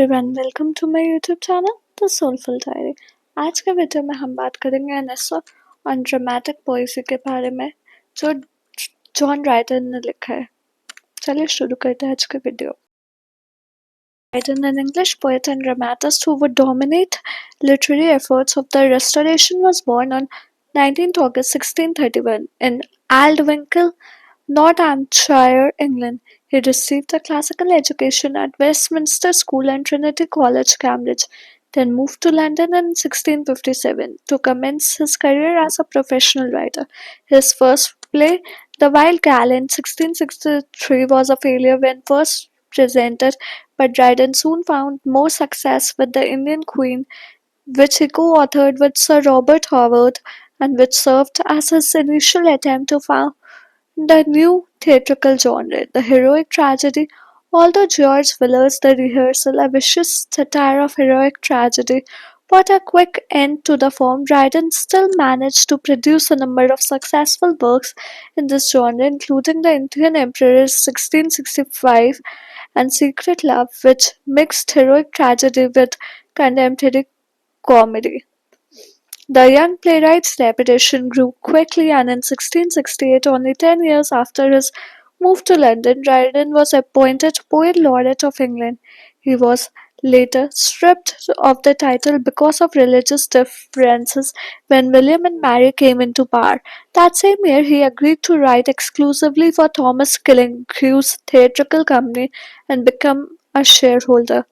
Everyone, welcome to my YouTube channel the soulful diary. आज के video में हम बात करेंगे an essay on dramatic poesy के बारे में जो जॉन राइटर ने लिखा है। चलिए शुरू करते हैं आज के video. Dryden, an English poet and dramatist who would dominate literary efforts of the Restoration, was born on 19th August 1631 in Aldwinkle, Northamptonshire, England. He received a classical education at Westminster School and Trinity College, Cambridge, then moved to London in 1657 to commence his career as a professional writer. His first play, The Wild Gal, in 1663 was a failure when first presented, but Dryden soon found more success with The Indian Queen, which he co-authored with Sir Robert Howard, and which served as his initial attempt to found the new theatrical genre, the heroic tragedy. Although George Villiers' The Rehearsal, a vicious satire of heroic tragedy, put a quick end to the form, Dryden still managed to produce a number of successful works in this genre, including The Indian Emperor's 1665 and Secret Love, which mixed heroic tragedy with contemporary comedy. The young playwright's reputation grew quickly, and in 1668, only 10 years after his move to London, Dryden was appointed Poet Laureate of England. He was later stripped of the title because of religious differences when William and Mary came into power. That same year, he agreed to write exclusively for Thomas Killigrew's theatrical company and become a shareholder.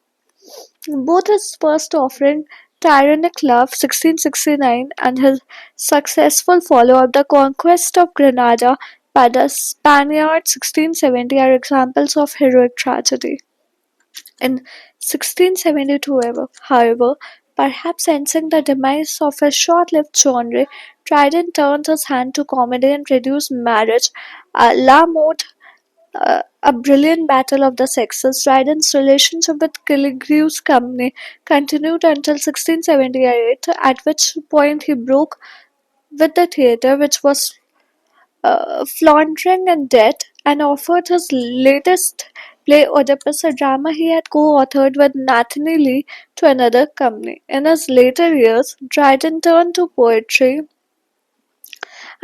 Both his first offering, Tyrannic Love (1669) and his successful follow-up, The Conquest of Granada by the Spaniards (1670), are examples of heroic tragedy. In 1672, however, perhaps sensing the demise of his short-lived genre, Dryden turned his hand to comedy and produced Marriage, La Mode, a brilliant battle of the sexes. Dryden's relationship with Killigrew's company continued until 1678, at which point he broke with the theatre, which was floundering in debt, and offered his latest play, Oedipus, a drama he had co-authored with Nathaniel Lee, to another company. In his later years, Dryden turned to poetry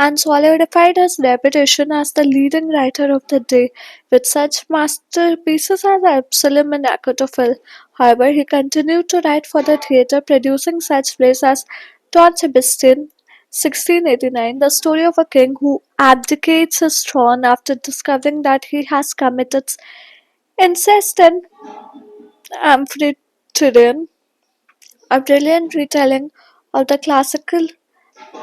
and solidified his reputation as the leading writer of the day, with such masterpieces as Absalom and Achitophel. However, he continued to write for the theatre, producing such plays as Don Sebastian, 1689, the story of a king who abdicates his throne after discovering that he has committed incest, and Amphitryon, a brilliant retelling of the classical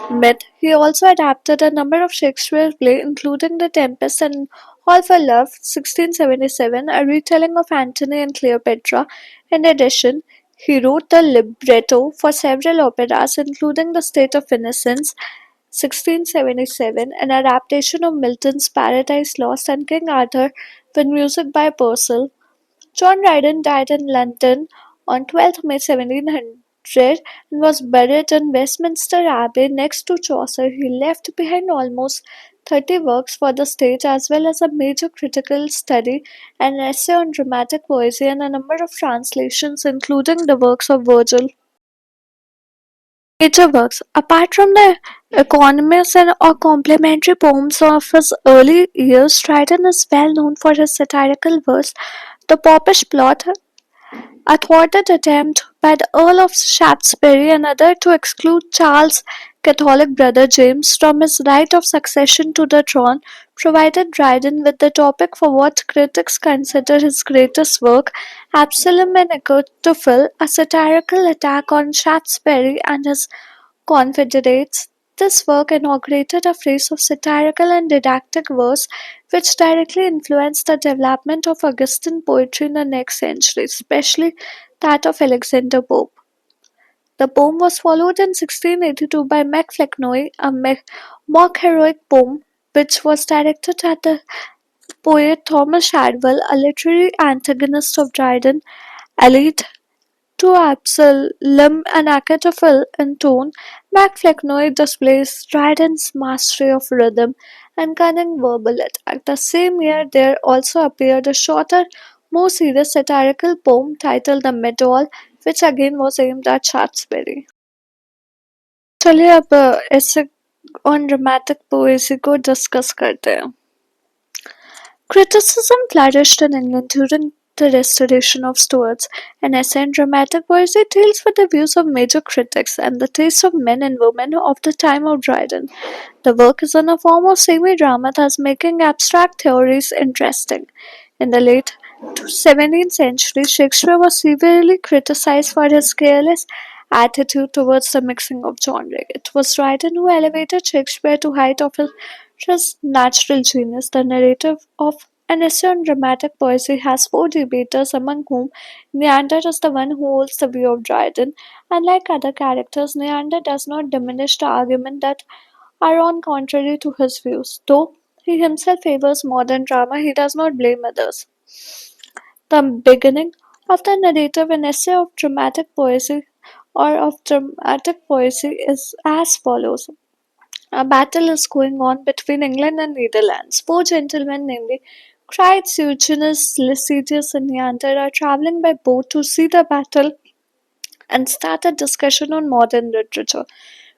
myth. He also adapted a number of Shakespeare plays, including The Tempest and All for Love (1677), a retelling of Antony and Cleopatra. In addition, he wrote the libretto for several operas, including The State of Innocence (1677), an adaptation of Milton's Paradise Lost, and King Arthur, with music by Purcell. John Dryden died in London on 12th May 1700 and was buried in Westminster Abbey next to Chaucer. He left behind almost 30 works for the stage, as well as a major critical study, an essay on dramatic poesy, and a number of translations, including the works of Virgil. Major works. Apart from the economists and or complimentary poems of his early years, Dryden is well known for his satirical verse, The Popish Plot, a thwarted attempt by the Earl of Shaftesbury and others to exclude Charles' Catholic brother James from his right of succession to the throne, provided Dryden with the topic for what critics consider his greatest work, Absalom and Achitophel, a satirical attack on Shaftesbury and his confederates. This work inaugurated a phase of satirical and didactic verse which directly influenced the development of Augustan poetry in the next century, especially that of Alexander Pope. The poem was followed in 1682 by MacFlecknoe, a mock heroic poem which was directed at the poet Thomas Shadwell, a literary antagonist of Dryden, allied to Absalom and Achitophel in tone. MacFlecknoe displays Dryden's mastery of rhythm and cunning verbal attack. The same year there also appeared a shorter, more serious satirical poem titled The Mid-All, which again was aimed at Shaftesbury. चलिए अब ऐसे on dramatic poesy को discuss करते हैं. Criticism flourished in England during the restoration of Stuarts. An essay in dramatic poesy deals with the views of major critics and the tastes of men and women of the time of Dryden. The work is in a form of semi-drama, thus making abstract theories interesting. In the late 17th century, Shakespeare was severely criticized for his careless attitude towards the mixing of genre. It was Dryden who elevated Shakespeare to height of his natural genius. The narrative of an essay on dramatic poesy has four debaters, among whom Neander is the one who holds the view of Dryden. Unlike other characters, Neander does not diminish the argument that are on contrary to his views. Though he himself favors modern drama, he does not blame others. The beginning of the narrative in essay of dramatic poesy or of dramatic poesy is as follows. A battle is going on between England and Netherlands. Four gentlemen, namely Crites, Eugenius, Lycidius, and Neander, are travelling by boat to see the battle and start a discussion on modern literature.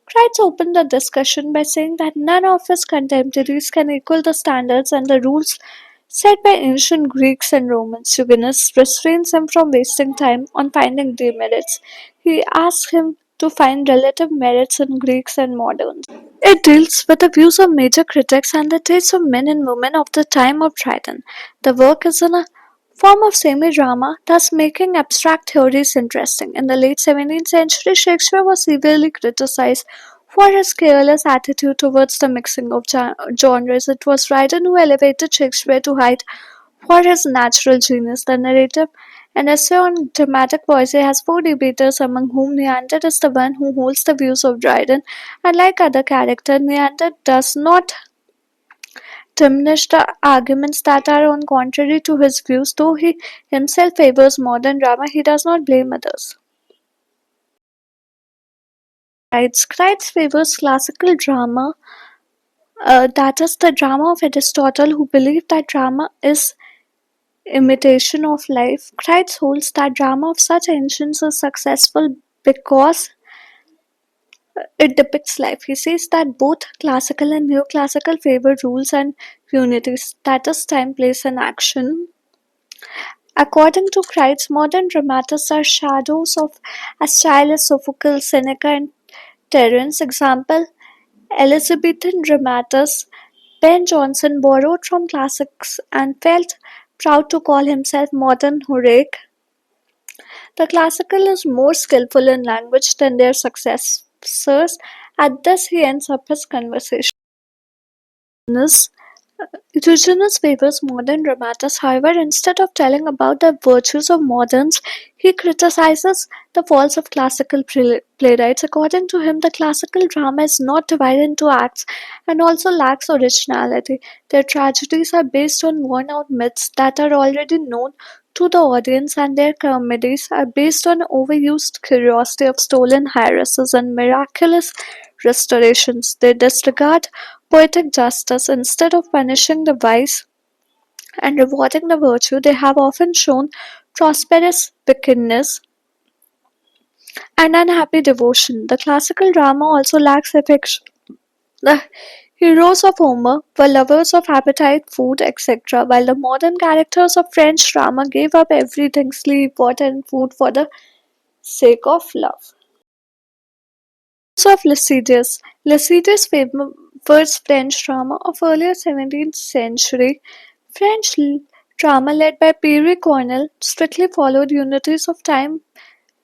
Crites opened the discussion by saying that none of his contemporaries can equal the standards and the rules set by ancient Greeks and Romans. Eugenius restrains him from wasting time on finding demerits. He asks him to find relative merits in Greeks and moderns. It deals with the views of major critics and the tastes of men and women of the time of Dryden. The work is in a form of semi-drama, thus making abstract theories interesting. In the late 17th century, Shakespeare was severely criticized for his careless attitude towards the mixing of genres. It was Dryden who elevated Shakespeare to height for his natural genius. The narrative, an essay on dramatic poesy, has four debaters, among whom Neander is the one who holds the views of Dryden. Unlike other characters, Neander does not diminish the arguments that are on contrary to his views. Though he himself favors modern drama, he does not blame others. Crites favors classical drama, that is the drama of Aristotle, who believed that drama is imitation of life. Crites holds that drama of such ancients is successful because it depicts life. He says that both classical and neoclassical favor rules and unity, status, time, place, and action. According to Crites, modern dramatists are shadows of Aeschylus, Sophocles, Seneca, and Terence. Example: Elizabethan dramatist Ben Jonson borrowed from classics and felt proud to call himself modern Horace. The classical is more skillful in language than their successors, and thus he ends up his conversation. Eugenius favors modern dramatists. However, instead of telling about the virtues of moderns, he criticizes the faults of classical playwrights. According to him, the classical drama is not divided into acts and also lacks originality. Their tragedies are based on worn out myths that are already known to the audience, and their comedies are based on overused curiosity of stolen heiresses and miraculous restorations. They disregard poetic justice. Instead of punishing the vice and rewarding the virtue, they have often shown prosperous wickedness and unhappy devotion. The classical drama also lacks affection. The heroes of Homer were lovers of appetite, food, etc., while the modern characters of French drama gave up everything, sleep, water, and food for the sake of love. Of Lycidius. Lycidius favors French drama of earlier 17th century. French drama led by Pierre Corneille strictly followed unities of time,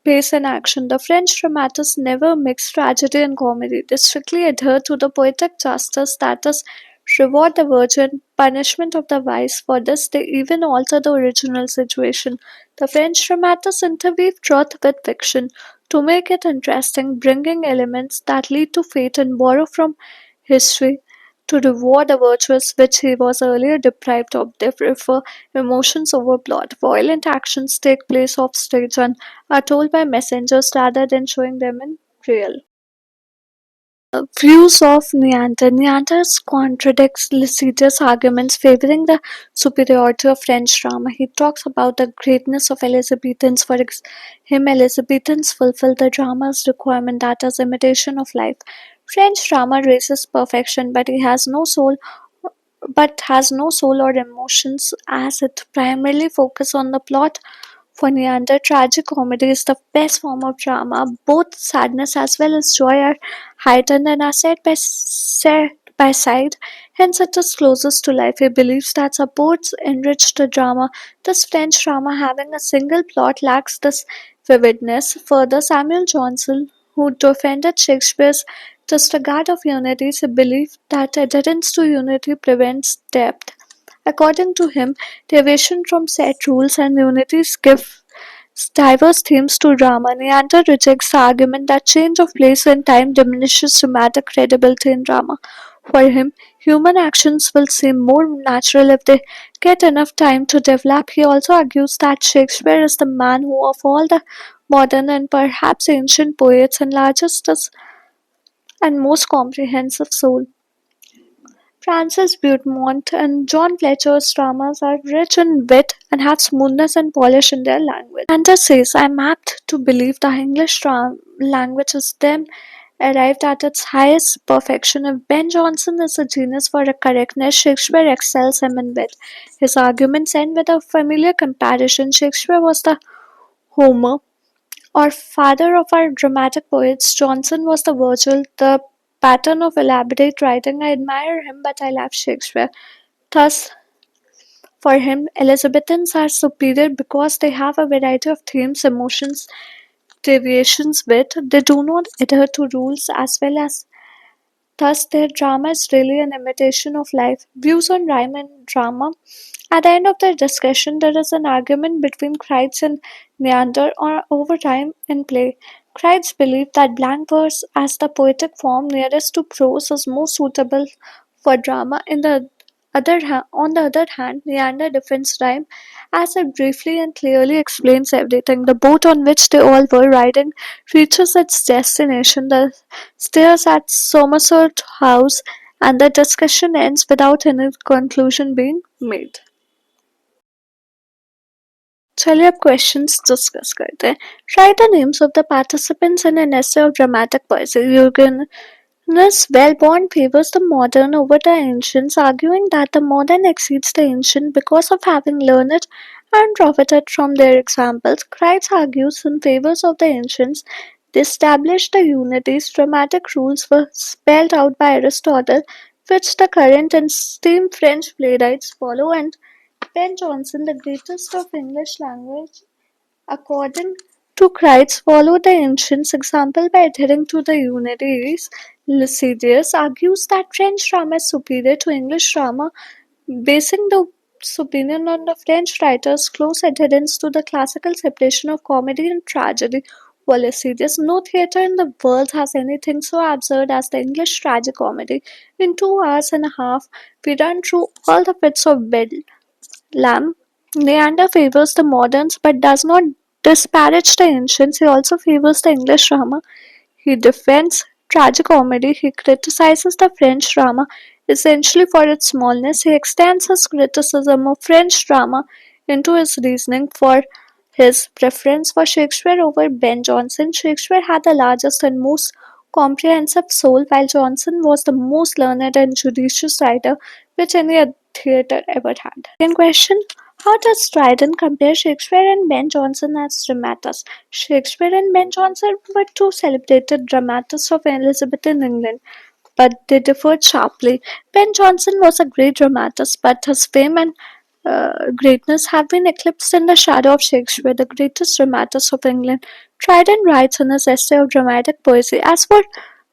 pace, and action. The French dramatists never mixed tragedy and comedy. They strictly adhered to the poetic justice, that is, reward the virgin, punishment of the vice. For this, they even alter the original situation. The French dramatists interweave truth with fiction to make it interesting, bringing elements that lead to fate and borrow from history to reward the virtuous which he was earlier deprived of. They prefer emotions over plot. Violent actions take place off stage and are told by messengers rather than showing them in real. Views of Neander. Neander's contradicts Lycidas' arguments favoring the superiority of French drama. He talks about the greatness of Elizabethans. For him, Elizabethans fulfill the drama's requirement, that is, imitation of life. French drama raises perfection, but has no soul or emotions, as it primarily focuses on the plot. For Neander, tragic comedy is the best form of drama. Both sadness as well as joy are heightened and are set by side. Hence, it is closest to life. He believes that supports enriched drama. This French drama, having a single plot, lacks this vividness. Further, Samuel Johnson, who defended Shakespeare's disregard of unity, believed that adherence to unity prevents depth. According to him, deviation from set rules and unities give diverse themes to drama. Neander rejects the argument that change of place and time diminishes dramatic credibility in drama. For him, human actions will seem more natural if they get enough time to develop. He also argues that Shakespeare is the man who, of all the modern and perhaps ancient poets, enlarges us and most comprehensive soul. Francis Beaumont and John Fletcher's dramas are rich in wit and have smoothness and polish in their language. Hunter says, I'm apt to believe the English language is then arrived at its highest perfection. If Ben Jonson is a genius for a correctness, Shakespeare excels him in wit. His arguments end with a familiar comparison. Shakespeare was the Homer or father of our dramatic poets. Johnson was the Virgil, the pattern of elaborate writing. I admire him, but I love Shakespeare. Thus, for him, Elizabethans are superior because they have a variety of themes, emotions, deviations, wit. They do not adhere to rules as well as thus their drama is really an imitation of life. Views on rhyme and drama. At the end of the discussion, there is an argument between Kreitz and Neander over rhyme in play. Kreitz believed that blank verse as the poetic form nearest to prose is more suitable for drama. On the other hand, Neander defends rhyme as it briefly and clearly explains everything. The boat on which they all were riding reaches its destination, the stairs at Somerset House, and the discussion ends without any conclusion being made. चलिए अब questions discuss करते हैं. Write the names of the participants in an essay of dramatic poesy. Eugenus Wellborn favors the modern over the ancients, arguing that the modern exceeds the ancient because of having learned and profited from their examples. Kreitz argues in favor of the ancients. They established the unities. Dramatic rules were spelled out by Aristotle, which the current and esteemed French playwrights follow, and Ben Jonson, the greatest of English language, according to Kreitz, followed the ancients' example by adhering to the unities. Lycidas argues that French drama is superior to English drama, basing this opinion on the French writer's close adherence to the classical separation of comedy and tragedy. For Lycidas, no theatre in the world has anything so absurd as the English tragicomedy. In 2 hours and a half, we run through all the fits of Lamb. Neander favors the moderns but does not disparage the ancients. He also favors the English drama. He defends tragicomedy. He criticizes the French drama essentially for its smallness. He extends his criticism of French drama into his reasoning for his preference for Shakespeare over Ben Jonson. Shakespeare had the largest and most comprehensive soul, while Jonson was the most learned and judicious writer which any theatre ever had. Second question. How does Dryden compare Shakespeare and Ben Jonson as dramatists? Shakespeare and Ben Jonson were two celebrated dramatists of Elizabethan England, but they differed sharply. Ben Jonson was a great dramatist, but his fame and greatness have been eclipsed in the shadow of Shakespeare, the greatest dramatist of England. Dryden writes in his essay of dramatic poesy, as for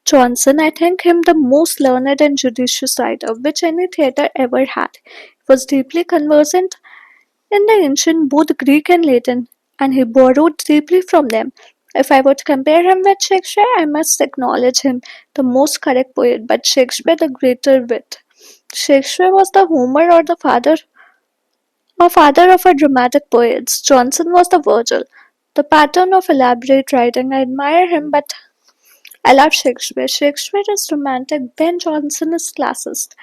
Jonson, I think him the most learned and judicious writer which any theatre ever had. He was deeply conversant in the ancient both Greek and Latin, and he borrowed deeply from them. If I were to compare him with Shakespeare, I must acknowledge him the most correct poet, but Shakespeare the greater wit. Shakespeare was the Homer or the father of our dramatic poets. Jonson was the Virgil, the pattern of elaborate writing. I admire him, but I love Shakespeare. Shakespeare is romantic. Ben Jonson is classist.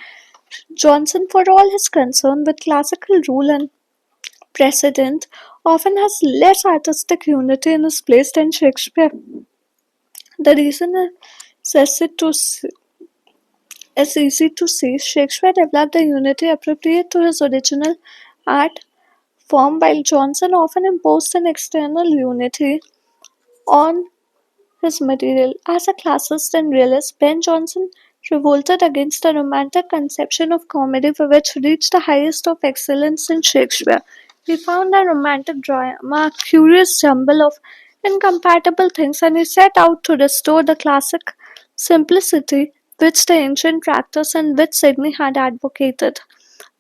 Jonson, for all his concern with classical rule and precedent, often has less artistic unity in his plays than Shakespeare. The reason is easy to see. Shakespeare developed the unity appropriate to his original art form, while Jonson often imposed an external unity on his material. As a classicist and realist, Ben Jonson revolted against the romantic conception of comedy which reached the highest of excellence in Shakespeare. He found the romantic drama a curious jumble of incompatible things, and he set out to restore the classic simplicity which the ancient practice and which Sidney had advocated.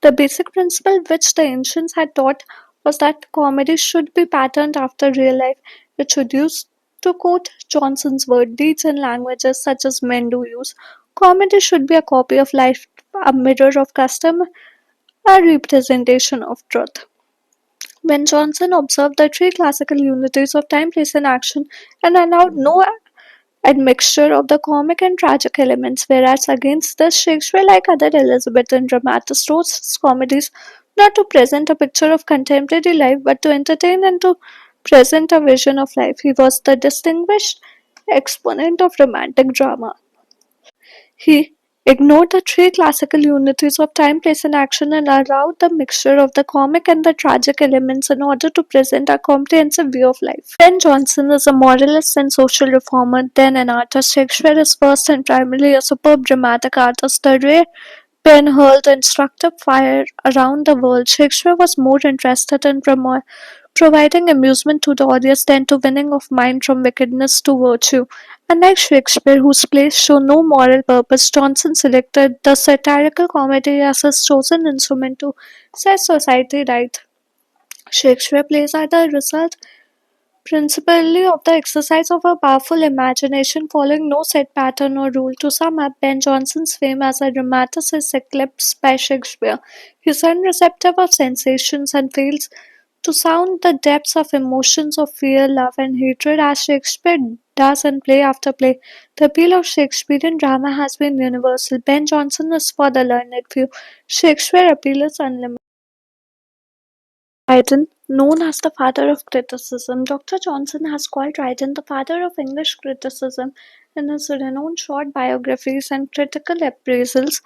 The basic principle which the ancients had taught was that comedy should be patterned after real life. It should use, to quote Johnson's word, deeds and languages such as men do use. Comedy should be a copy of life, a mirror of custom, a representation of truth. When Johnson observed the three classical unities of time, place, and action, and allowed no admixture of the comic and tragic elements, whereas against this, Shakespeare, like other Elizabethan dramatists, wrote his comedies not to present a picture of contemporary life, but to entertain and to present a vision of life. He was the distinguished exponent of romantic drama. He ignored the three classical unities of time, place, and action and allowed the mixture of the comic and the tragic elements in order to present a comprehensive view of life. Ben Jonson is a moralist and social reformer, then an artist. Shakespeare is first and primarily a superb dramatic artist. The rare pen hurled instructive fire around the world. Shakespeare was more interested in providing amusement to the audience than to winning of mind from wickedness to virtue. Unlike Shakespeare, whose plays show no moral purpose, Johnson selected the satirical comedy as his chosen instrument to set society right. Shakespeare plays are the result principally of the exercise of a powerful imagination following no set pattern or rule. To sum up, Ben Jonson's fame as a dramatist is eclipsed by Shakespeare. He is unreceptive of sensations and fails to sound the depths of emotions of fear, love, and hatred as Shakespeare does in play after play. The appeal of Shakespearean drama has been universal. Ben Jonson is for the learned few. Shakespeare appeal is unlimited. Dryden, known as the father of criticism, Dr. Johnson has called Dryden the father of English criticism in his renowned short biographies and critical appraisals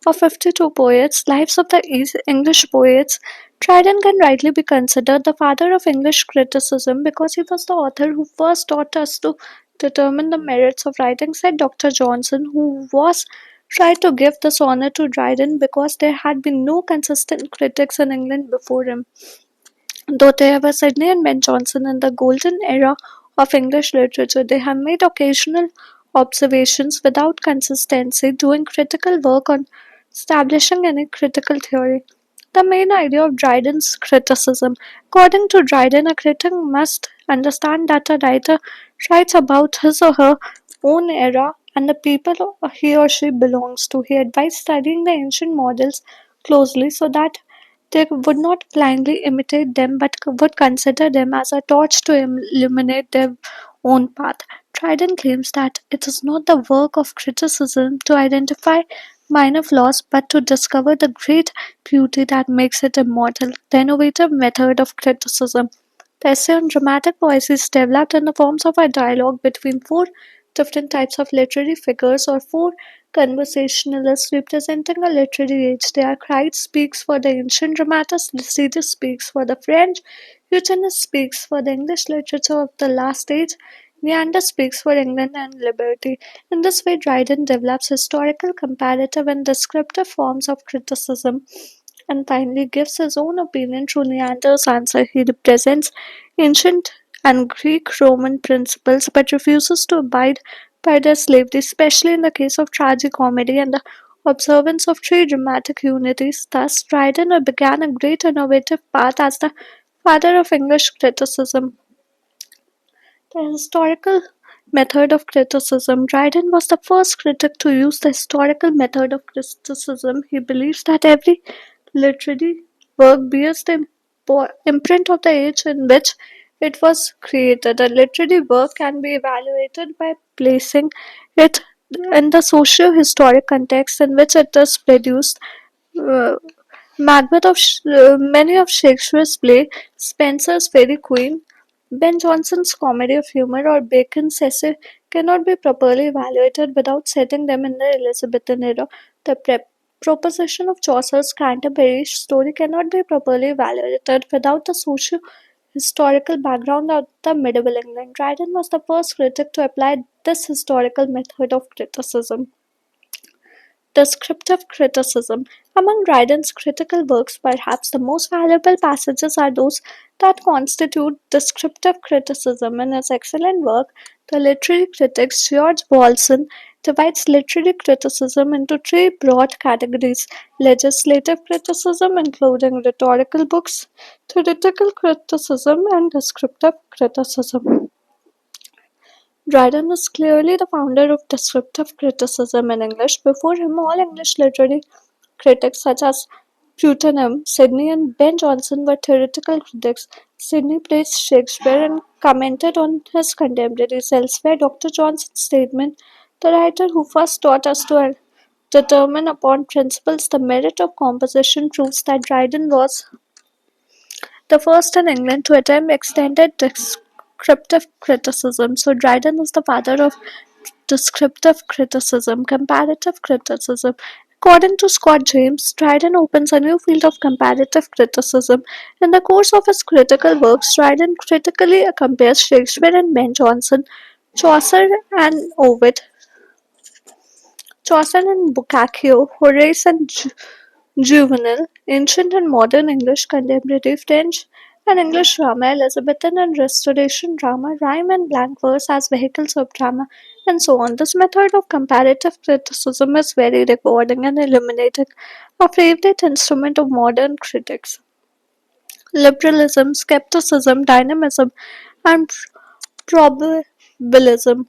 of 52 poets, lives of the English poets. Dryden can rightly be considered the father of English criticism because he was the author who first taught us to determine the merits of writing, said Dr. Johnson, who was tried to give this honor to Dryden because there had been no consistent critics in England before him. Though there were Sidney and Ben Jonson in the golden era of English literature, they have made occasional observations without consistency, doing critical work on establishing any critical theory. The main idea of Dryden's criticism. According to Dryden, a critic must understand that a writer writes about his or her own era and the people he or she belongs to. He advised studying the ancient models closely so that they would not blindly imitate them but would consider them as a torch to illuminate their own path. Dryden claims that it is not the work of criticism to identify minor flaws but to discover the great beauty that makes it immortal. The innovative method of criticism. The essay on dramatic poesy is developed in the forms of a dialogue between four different types of literary figures or four conversationalists representing a literary age. The archaic speaks for the ancient dramatists, Lycidas speaks for the French, Eugenides speaks for the English literature of the last age, Neander speaks for England and liberty. In this way, Dryden develops historical, comparative, and descriptive forms of criticism and finally gives his own opinion through Neander's answer. He represents ancient and Greek Roman principles but refuses to abide by their slavery, especially in the case of tragicomedy and the observance of three dramatic unities. Thus, Dryden began a great innovative path as the father of English criticism. The historical method of criticism. Dryden was the first critic to use the historical method of criticism. He believes that every literary work bears the imprint of the age in which it was created. A literary work can be evaluated by placing it in the socio-historic context in which it is produced. uh, Many of Shakespeare's play, Spenser's Fairy Queen, Ben Jonson's Comedy of Humor, or Bacon's Essay cannot be properly evaluated without setting them in the Elizabethan era. The proposition of Chaucer's Canterbury story cannot be properly evaluated without the socio historical background of the medieval England. Dryden was the first critic to apply this historical method of criticism. Descriptive criticism. Among Dryden's critical works, perhaps the most valuable passages are those that constitute descriptive criticism. In his excellent work, The Literary Critics, George Bolson divides literary criticism into three broad categories: legislative criticism, including rhetorical books, theoretical criticism, and descriptive criticism. Dryden is clearly the founder of descriptive criticism in English. Before him, all English literary critics such as Putnam, Sidney, and Ben Jonson were theoretical critics. Sidney praised Shakespeare and commented on his contemporaries. Elsewhere, Dr. Johnson's statement, the writer who first taught us to determine upon principles the merit of composition, proves that Dryden was the first in England to attempt extended descriptive criticism. So Dryden is the father of descriptive criticism, comparative criticism. According to Scott James, Dryden opens a new field of comparative criticism. In the course of his critical works, Dryden critically compares Shakespeare and Ben Jonson, Chaucer and Ovid, Chaucer and Boccaccio, Horace and Juvenal, ancient and modern English, contemporary French and English drama, Elizabethan and Restoration drama, rhyme and blank verse as vehicles of drama, and so on. This method of comparative criticism is very rewarding and illuminating, a favorite instrument of modern critics. Liberalism, skepticism, dynamism, and probabilism.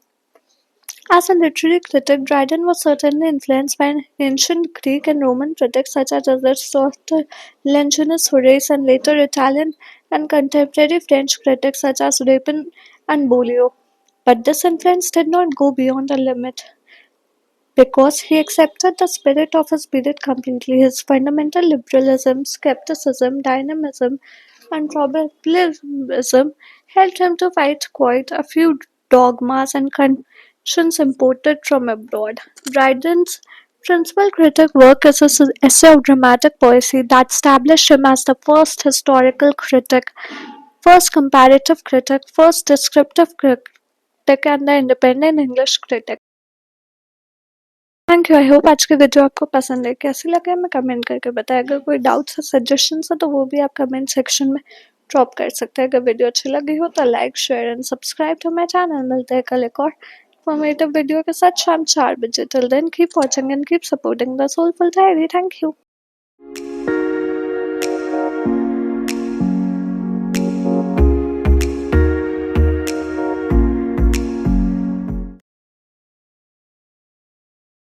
As a literary critic, Dryden was certainly influenced by ancient Greek and Roman critics such as Aristotle, Longinus, Horace, and later Italian and contemporary French critics such as Rapin and Boileau. But this influence did not go beyond a limit because he accepted the spirit of his period completely. His fundamental liberalism, skepticism, dynamism, and probabilism helped him to fight quite a few dogmas and conventions imported from abroad. Dryden's principal critic work is his essay of dramatic poesy that established him as the first historical critic, first comparative critic, first descriptive critic, and the independent English critic. Thank you. I hope आज की video आपको पसंद है। कैसी लगे हमें comment करके बताएं। अगर कोई डाउट्स या सजेशंस है तो वो भी आप कमेंट सेक्शन में ड्रॉप कर सकते हैं। अगर वीडियो अच्छी लगी हो तो like share and subscribe to my channel. मिलते हैं कल एक और इन्फॉर्मेटिव वीडियो के साथ शाम 4 बजे। Till then keep watching and keep supporting the soulful diary. Thank you.